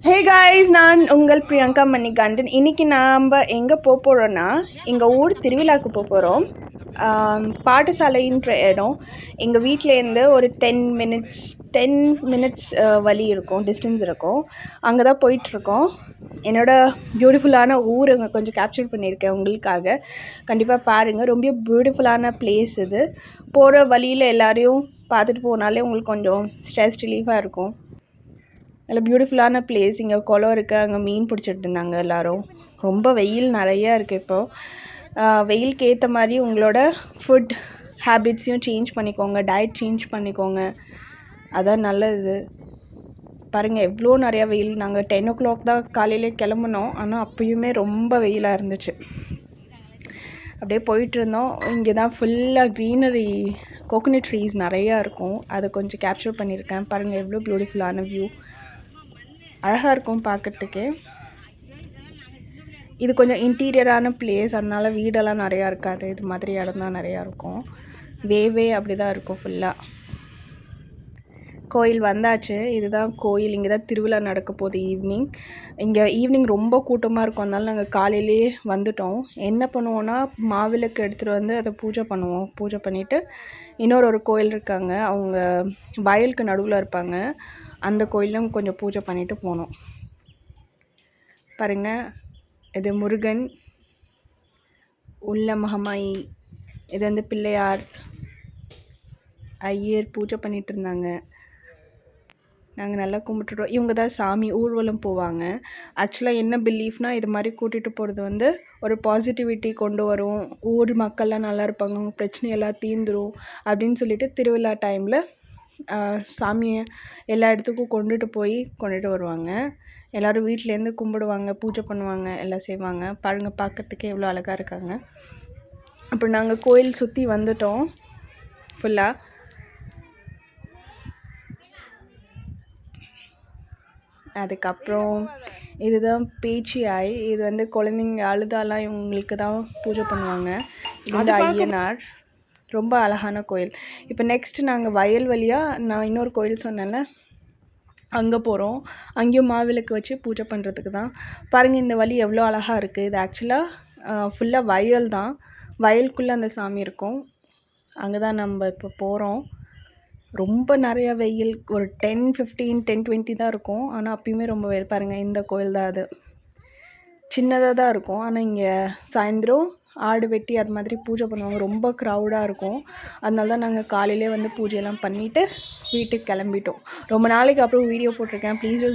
Hey guys, நான் உங்கள் பிரியங்கா மணிகண்டன். இன்றைக்கி நாம் எங்கே போகிறோன்னா எங்கள் ஊர் திருவிழாவுக்கு போகிறோம். பாடசாலைன்ற இடம் எங்கள் வீட்டிலேருந்து ஒரு 10 மினிட்ஸ் வழி இருக்கும், டிஸ்டன்ஸ் இருக்கும். அங்கே தான் போயிட்டுருக்கோம். என்னோடய பியூட்டிஃபுல்லான ஊர் அங்கே கொஞ்சம் கேப்சர் பண்ணியிருக்கேன் உங்களுக்காக. கண்டிப்பாக பாருங்கள், ரொம்ப பியூட்டிஃபுல்லான பிளேஸ் இது. போகிற வழியில் எல்லாரையும் பார்த்துட்டு போனாலே உங்களுக்கு கொஞ்சம் ஸ்ட்ரெஸ் ரிலீஃபாக இருக்கும். நல்ல பியூட்டிஃபுல்லான பிளேஸ். இங்கே குளம் இருக்குது, அங்கே மீன் பிடிச்சிட்டு இருந்தாங்க எல்லோரும். ரொம்ப வெயில் நிறையா இருக்குது இப்போது. வெயிலுக்கு ஏற்ற மாதிரி உங்களோட ஃபுட் ஹேபிட்ஸையும் சேஞ்ச் பண்ணிக்கோங்க, டயட் சேஞ்ச் பண்ணிக்கோங்க, அதான் நல்லது. பாருங்கள் எவ்வளோ நிறையா வெயில். நாங்கள் 10 o'clock தான் காலையிலே கிளம்புனோம், ஆனால் அப்போயுமே ரொம்ப வெயிலாக இருந்துச்சு. அப்படியே போயிட்டுருந்தோம். இங்கே தான் ஃபுல்லாக க்ரீனரி, கோகோனட் ட்ரீஸ் நிறையா இருக்கும். அதை கொஞ்சம் கேப்சர் பண்ணியிருக்கேன். பாருங்கள் எவ்வளோ பியூட்டிஃபுல்லான வியூ, அழகாக இருக்கும் பார்க்குறதுக்கே. இது கொஞ்சம் இன்டீரியரான பிளேஸ், அதனால் வீடெல்லாம் நிறையா இருக்காது. இது மாதிரி இடம் தான் நிறையா இருக்கும். வேவே அப்படி தான் இருக்கும் ஃபுல்லாக. கோயில் வந்தாச்சு. இதுதான் கோயில். இங்கே தான் திருவிழா நடக்க போகுது ஈவினிங். இங்கே ஈவினிங் ரொம்ப கூட்டமாக இருக்கும், அதனால நாங்கள் காலையிலே வந்துட்டோம். என்ன பண்ணுவோன்னா, மாவிளக்கு எடுத்துகிட்டு வந்து அதை பூஜை பண்ணுவோம். பூஜை பண்ணிவிட்டு இன்னொரு கோயில் இருக்காங்க, அவங்க வயலுக்கு நடுவில் இருப்பாங்க, அந்த கோயிலும் கொஞ்சம் பூஜை பண்ணிவிட்டு போனோம். பாருங்கள், இது முருகன், உள்ள மகமாயி, இது வந்து பிள்ளையார், ஐயர் பூஜை பண்ணிகிட்டு இருந்தாங்க. நாங்கள் நல்லா கும்பிட்டுட்டோம். இவங்க தான் சாமி ஊர்வலம் போவாங்க. ஆக்சுவலாக என்ன பிலீஃப்னால், இது மாதிரி கூட்டிகிட்டு போகிறது வந்து ஒரு பாசிட்டிவிட்டி கொண்டு வரும், ஊர் மக்கள்லாம் நல்லா இருப்பாங்க, அவங்க பிரச்சனையெல்லாம் தீர்ந்துடும் அப்படின்னு சொல்லிட்டு திருவிழா டைமில் சாமியை எல்லா இடத்துக்கும் கொண்டுட்டு வருவாங்க. எல்லோரும் வீட்டிலேருந்து கும்பிடுவாங்க, பூஜை பண்ணுவாங்க, எல்லாம் செய்வாங்க. பாருங்கள், பார்க்குறதுக்கே எவ்வளோ அழகாக இருக்காங்க. அப்புறம் நாங்கள் கோயில் சுற்றி வந்துட்டோம் ஃபுல்லாக. அதுக்கப்புறம் இதுதான் பேச்சியாய். இது வந்து குழந்தைங்க அழுதாலாம் இவங்களுக்கு தான் பூஜை பண்ணுவாங்க. இது வந்து ஐயனார். ரொம்ப அழகான கோயில். இப்போ நெக்ஸ்ட்டு நாங்கள் வயல் வழியாக, நான் இன்னொரு கோயில் சொன்னேன்ல, அங்கே போகிறோம். அங்கேயும் மாவிளக்கு வச்சு பூஜை பண்ணுறதுக்கு தான். பாருங்கள் இந்த வழி எவ்வளோ அழகாக இருக்குது. இது ஆக்சுவலாக ஃபுல்லாக வயல் தான். வயலுக்குள்ளே அந்த சாமி இருக்கும். அங்கே தான் நம்ம இப்போ போகிறோம். ரொம்ப நிறையா வெயில். ஒரு 10-15 10-20 தான் இருக்கும், ஆனால் அப்பயுமே ரொம்ப வெயில். பாருங்கள், இந்த கோயில் தான் அது. சின்னதாக தான் இருக்கும், ஆனால் இங்கே சாயந்தரம் ஆடு வெட்டி அது மாதிரி பூஜை பண்ணுவாங்க. ரொம்ப க்ரௌடாக இருக்கும். அதனால தான் நாங்கள் காலையிலே வந்து பூஜையெல்லாம் பண்ணிவிட்டு வீட்டுக்கு கிளம்பிட்டோம். ரொம்ப நாளைக்கு அப்புறம் வீடியோ போட்டிருக்கேன். ப்ளீஸ்